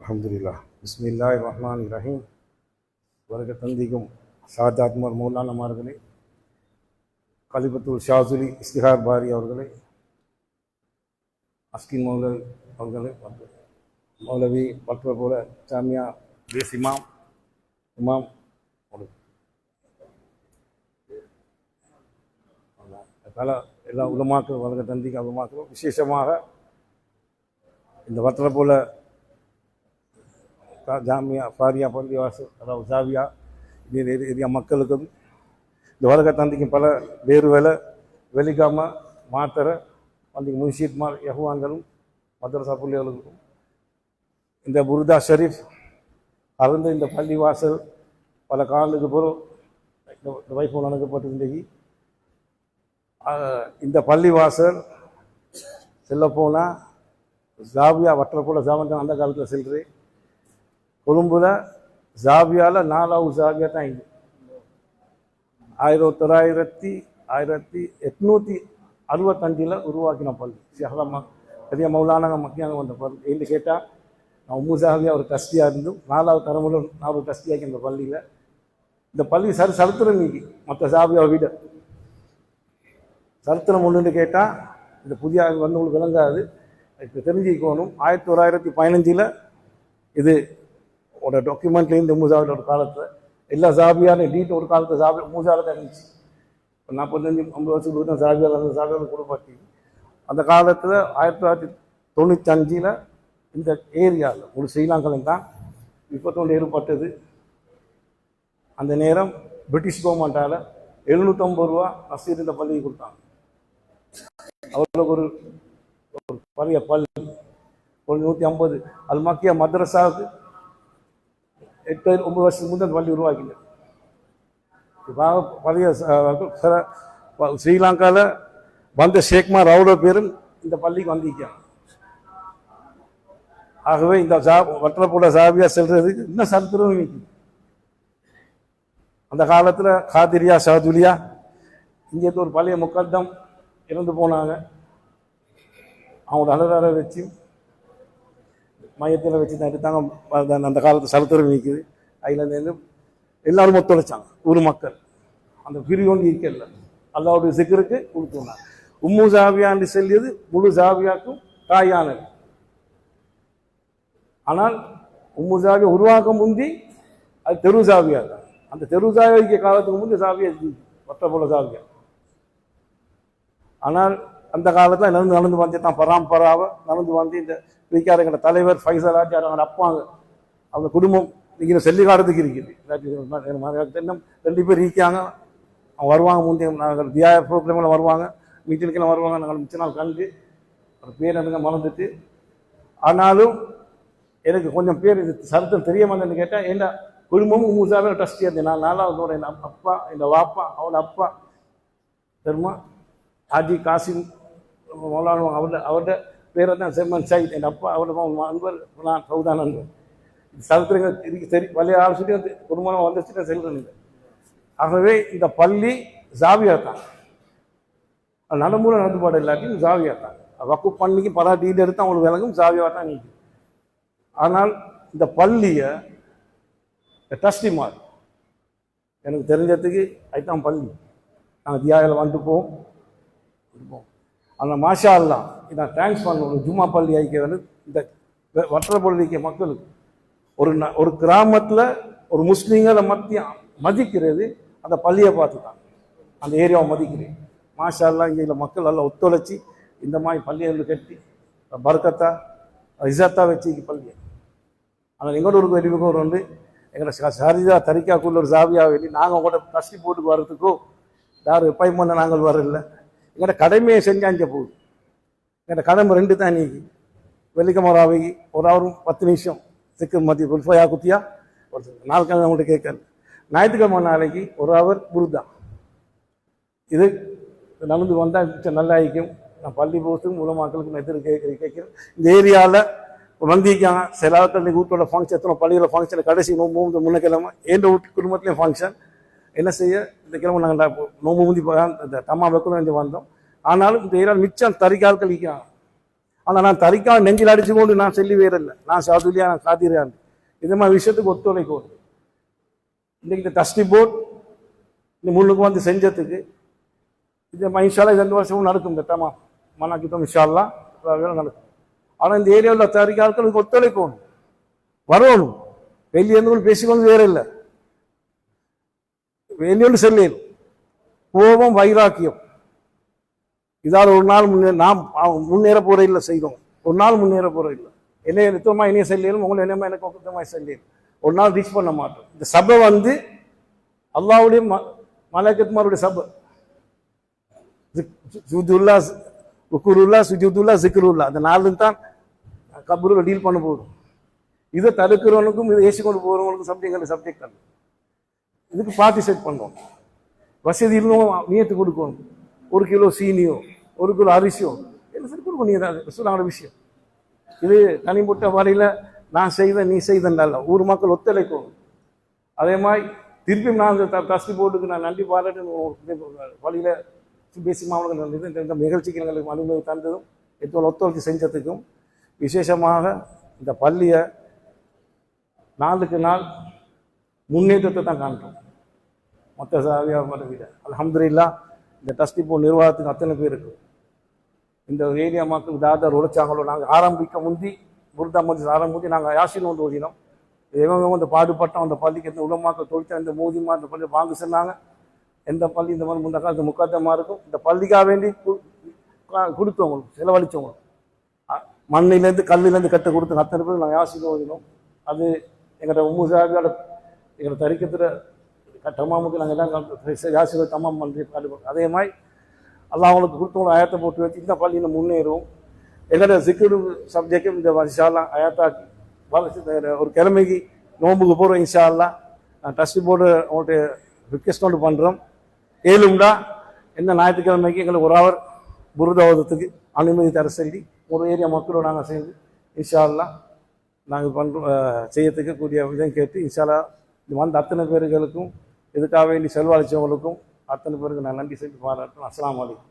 அல்ஹம்துலில்லாஹ் பிஸ்மில்லாஹிர் ரஹ்மானிர் ரஹீம். வருக தந்திக்கும் சாஜாத்மர் மௌலானமார்களே, கலிபத்துல் ஷாசுலி இஸ்திஹார் பாரி அவர்களே, அஸ்கின் மௌலவி அவர்களே, மௌலவி பற்ற போல ஜாமியா தேஸ் இமாம் பல எல்லா உலமாக்கள் வருக தந்திக்கு உலமாக்களும் விசேஷமாக இந்த வற்ற போல ஜாமியா ஃபாரியா பள்ளிவாசல் அதாவது ஜாவியா ஏரியா மக்களுக்கும் இந்த வருக தந்திக்கும் பல வேறு வேலை வெளிக்காம மாத்தர பள்ளிக்கு முன்ஷீத்மார் யஹ்வான்களும் மதரசா பிள்ளைகளுக்கும் இந்த புர்தா ஷரீஃப் அறந்த இந்த பள்ளிவாசல் பல காலத்துக்கு பிறகு இந்த வைப்பு நடக்கப்பட்டிருந்தது. இந்த பள்ளிவாசல் செல்லப்போனால் ஜாவியா வற்றப்போல ஜாவன் அந்த காலத்தில் செல்றேன். கொழும்புல ஜாவியாவில் 4வது ஜாவியா தான் இது. 1865 உருவாக்கின பள்ளி. ஷஹரமா பெரிய மௌலானாங்க மக்கியாங்க வந்த பள்ளி. என்று கேட்டால் நான் உம்மு ஜாவியா ஒரு டஸ்டியாக இருந்தும் 4வது தலைமுறை நான் ஒரு டஸ்டியாக்கி இந்த பள்ளியில். இந்த பள்ளி சரித்திரம் நீக்கி மற்ற ஜாவியாவை விட சரித்திரம் ஒன்றுன்னு கேட்டால் இந்த புதிய வந்தவங்களுக்கு விளங்காது. இப்போ தெரிஞ்சுக்கணும். 1915 இது ஒரு டாக்குமெண்ட்லேருந்து மூசாவில் ஒரு காலத்தில் எல்லா ஜாபியான டீட் ஒரு காலத்தில் மூசாவில் தான் இருந்துச்சு. இப்போ 45-50 வருஷத்துக்கு தான் ஜாபியாவில் கொடுப்பாட்டி. அந்த காலத்தில் 1995 இந்த ஏரியாவில் ஒரு ஸ்ரீலங்காவில் தான் விபத்தொண்டு ஏற்பட்டது. அந்த நேரம் பிரிட்டிஷ் கவர்மெண்ட்டால் 750 ரூபா நஷ்டீர் இந்த பள்ளியை கொடுத்தாங்க. அவர்களுக்கு ஒரு பழைய பள்ளி ஒரு 150 அது மக்கிய மദ്രസാவுக்கு 8-9 வருஷத்துக்கு முந்தைய பள்ளி உருவாக்கினது. இப்போ பழைய ஸ்ரீலங்காவில் வந்த ஷேக்மார் அவ்வளோ பேரும் இந்த பள்ளிக்கு வந்திருக்காங்க. ஆகவே இந்த வற்றப்போல ஜாவியா செல்றதுக்கு இன்னும் சரித்திரம் நிற்குது. அந்த காலத்தில் காதிரியா ஷாதுலியா இங்கே ஒரு பழைய முக்கத்தம் இறந்து போனாங்க. அவங்களோட அலராரை வச்சு மையத்தில் வச்சு தான் எடுத்தாங்க. அந்த காலத்து சரித்திரம் நிற்குது. அதுலேருந்து எல்லாரும் ஒத்துழைச்சாங்க ஊர் மக்கள். அந்த பிரியோண்டு இருக்கல அல்லாவுடைய சிக்கருக்கு கொடுத்துருந்தாங்க. உம்மு ஜாவியான்னு சொல்லியது முழு ஜாவியாக்கும் தாயானது. ஆனால் உம்மு ஜாவியா உருவாக்க முந்தி அது தெரு ஜாவியா தான். அந்த தெரு ஜாவிய காலத்துக்கு முந்தைய ஜாவியா வட்ட போல ஜாவியா. ஆனால் அந்த காலத்தில் நடந்து வந்து தான் பராம்பராவை நடந்து வந்து இந்த பிரிக்காரங்கள தலைவர் ஃபைசல் ஆச்சார் அவங்க அப்பாங்க அவங்க குடும்பம் இன்னைக்கு செல்லிக்காரத்துக்கு இருக்குது. இன்னும் 2 பேர் இருக்காங்க. அவங்க வருவாங்க. முந்தைய நாங்கள் தியாய ப்ரோக்ராமில் வருவாங்க, மீட்டிங்கெல்லாம் வருவாங்க. நாங்கள் மிச்ச நாள் கண்டு ஒரு பேர் எனக்கு மறந்துட்டு. ஆனாலும் எனக்கு கொஞ்சம் பேர் இது சரித்திரம் தெரிய வந்தேன்னு கேட்டால் என்ன குடும்பமும் மூசாவே ட்ரஸ்டியாக இருந்தேன். நான் 4வது என் அப்பா இந்த வாப்பா அவனோட அப்பா தெரியுமா ஹாஜி காசிம் மௌலானா அவருடைய பேரை தான் செம்மன் சைட். என் அப்பா அவரோட அன்பர் நான் சவுதான் அன்பர். சரித்திரங்கள் இதுக்கு சரி பழைய ஆலோசனை வந்து குடும்பம் வந்துச்சுன்னா செல்றேன். ஆகவே இந்த பள்ளி ஜாவியா தான். நடைமுறை நடந்துபாடு இல்லாட்டியும் ஜாவியா தான். வக்கு பண்ணிக்கு பல டீல் எடுத்து அவங்களுக்கு விளங்கும் ஜாவியா தான் நீக்கு. ஆனால் இந்த பள்ளியை ட்ரஸ்டிமார் எனக்கு தெரிஞ்சதுக்கு அதுதான் பள்ளி. நாங்கள் தியாகில் வந்துட்டு போவோம். அந்த மாஷா அல்லா நான் தேங்க்ஸ் பண்ணணும். ஜும்மா பள்ளி ஐக்கிறது இந்த வற்றப்பள்ளிக்க மக்களுக்கு ஒரு கிராமத்தில் ஒரு முஸ்லீம்களை மதிக்கிறது அந்த பள்ளியை பார்த்து தான். அந்த ஏரியாவை மதிக்கிறேன். மாஷா அல்லா இங்கே மக்கள் எல்லாம் ஒத்துழைச்சி இந்த மாதிரி பள்ளியை கட்டி பர்கத்தா இசத்தா வச்சு பள்ளியை. ஆனால் எங்களோட ஒரு வெளிவுக்கு வந்து எங்களை சரிதா தரிக்காக்குள்ள ஒரு ஜாவியா வெளி நாங்கள் உங்களோட கஷ்டி போட்டுக்கு வர்றதுக்கோ யாரும் எப்பயுமே நாங்கள் வரல. எங்கள்ட கடமையை செஞ்சாஞ்ச போகுது. எங்கள்ட கடமை 2 தான். நீக்கி வெள்ளிக்கிழமை ஒரு ஹவரும் 10 நிமிஷம் சிக்கு மத்திய குல்ஃபையா குத்தியா ஒரு 4 கிழமை அவங்கள்ட்ட கேட்கல. ஞாயிற்றுக்கிழமை நாளைக்கு 1 ஹவர் புருதா. இது நடந்து வந்தால் மிச்சம் நல்லா ஆகிக்கும். நான் பள்ளி போஸ்டும் மூலமாக்களுக்கு நான் கேட்கிறேன். இந்த ஏரியாவில் வந்திருக்காங்க. சிலாவத்தில் வீட்டோட ஃபங்க்ஷன் எத்தனை பள்ளியோட ஃபங்க்ஷன் கடைசி நோம்பு முன்னக்கிழமை எந்த வீட்டு குடும்பத்துலேயும் ஃபங்க்ஷன் என்ன செய்ய இந்த கிழமை நாங்கள் நோம்பு முந்தி இந்த தம்மா வைக்கணும் வந்தோம். ஆனாலும் இந்த ஏரியாவில் மிச்சம் தறிக்கால்கள் நிற்கிறாங்க. ஆனால் நான் தறிக்காக நெஞ்சில் அடிச்சு கொண்டு நான் சொல்லி வேறில்லை, நான் சாதுலியா நான் காத்திரான். இது மாதிரி விஷயத்துக்கு ஒத்துழைக்கும். இன்னைக்கு இந்த டஸ்டி போர்ட் இந்த முன்னுக்கு வந்து செஞ்சதுக்கு இது இன்ஷால்லா 2 வருஷமும் நடக்கும். இந்த தமா மனாக்கிட்டோம் இன்ஷால்லா நடக்கும். ஆனால் இந்த ஏரியாவில் தறிக்க ஆட்களுக்கு ஒத்துழைக்கணும், வரணும். வெளியேந்து பேசிக்கொண்டு வேற இல்லை, வெளியோடு செல்லும். கோபம் வைராக்கியம் இதாவது ஒரு நாள் நாம் முன்னேற போற இல்லை செய்தோம், ஒரு நாள் முன்னேற போற இல்லை. என்னைய நித்தமா என்னைய செல்லும், உங்களை என்னமா எனக்கு ஒக்கத்தமாக செல்லும். ஒரு நாள் ரீச் பண்ண மாட்டோம். இந்த சபை வந்து அல்லாவுடைய மலாக்கத்மாருடைய சபை. சுஜுல்லா உக்குருல்லா சுஜுதுல்லா சிக்ருல்லா அந்த 4 தான் கபூர்ல டீல் பண்ண போதும். இதை தடுக்கிறவனுக்கும் இதை ஏசி கொண்டு போகிறவங்களுக்கும் சப்ஜெக்ட் அல்ல. இதுக்கு பார்ட்டிசிபேட் பண்ணுவோம். வசதி இல்லவும் நியத்து கொடுக்கணும். 1 கிலோ சீனியோ 1 கிலோ அரிசியோ என்ன சரி கொடுக்கணும். நீ சொல்லாத விஷயம். இது தனிப்பட்ட வரையில் நான் செய்தேன் நீ செய்தேன்ல, ஊர் மக்கள் ஒத்துழைக்கணும். அதே மாதிரி திருப்பி நான் இந்த டஸ்டி போர்டுக்கு நான் நன்றி பாராட்டு வழியில் பேசி மாவட்டங்கள் இந்த நிகழ்ச்சிக்கு எங்களுக்கு அனுமதி தந்ததும் ஒத்துழைச்சி செஞ்சதுக்கும் விசேஷமாக இந்த பள்ளியை நாளுக்கு நாள் முன்னேற்றத்தை தான் காண்றோம். மொத்த சாவியாக விட அல்ஹம்துலில்லாஹ் இந்த டஸ்டி போர்டு நிர்வாகத்துக்கு அத்தனை பேருக்கு இந்த ஏரியா மக்கள் தாதார் உழைச்சாங்களோ. நாங்கள் ஆரம்பிக்க முந்தி புர்தா மஜ்லிஸ் ஆரம்பிச்சு நாங்கள் யாசின் வந்து ஓதினோம். இவங்க வந்து பாடுபட்டோம். அந்த பள்ளிக்கு எந்த உலமாக்கள் தொழிற்சா இந்த மோதிமா இந்த பள்ளி வாங்க சொன்னாங்க. எந்த பள்ளி இந்த மாதிரி முன்ன காலத்து முக்காத்தமாக இருக்கும். இந்த பள்ளிக்காக வேண்டி கொடுத்தவங்களுக்கு செலவழித்தவங்களுக்கு மண்ணிலேருந்து கல்லிலேருந்து கட்ட கொடுத்து அத்தனை பேர் நாங்கள் யாசின் ஓதினோம். அது எங்களோட சாவியோட எங்களோட தரிக்கத்தில் தமாமுக்கு நாங்கள் எல்லாம் யாசின் தமாம் பண்ணி பாடுபட்டோம். அதே மாதிரி அல்லாஹ் அவங்களுக்கு கொடுத்தவங்களை ஆயத்தை போட்டு வச்சு இந்த பள்ளியில் முன்னேறுவோம். எங்களோட சிக்கரு சப்ஜெக்டும் இந்த இன்ஷால்லாம் ஆயத்தாக்கி ஒரு கிழமைக்கு நோம்புக்கு போகிறோம். இன்ஷால்லா நான் டஸ்டி போர்டு அவங்கள்ட்ட ரிக்வெஸ்ட் ஒன்று பண்ணுறோம். ஏழும்டா என்ன ஞாயிற்றுக்கிழமைக்கு எங்களுக்கு 1 ஹவர் புருதாவதத்துக்கு அனுமதி தர சொல்லி ஒரு ஏரியா மக்களோடு நாங்கள் சேர்ந்து இன்ஷால்லா நாங்கள் பண்ணுறோம் செய்யறதுக்கு கூடிய விதம் கேட்டு இன்ஷால்லா இது வந்து அத்தனை பேர்களுக்கும் இதுக்காக வேண்டி செல்வாளிச்சவங்களுக்கும் அத்தனை பேருக்கு நான் நன்றி சொல்லி பாராட்டுறேன். அஸ்ஸலாமு அலைக்கும்.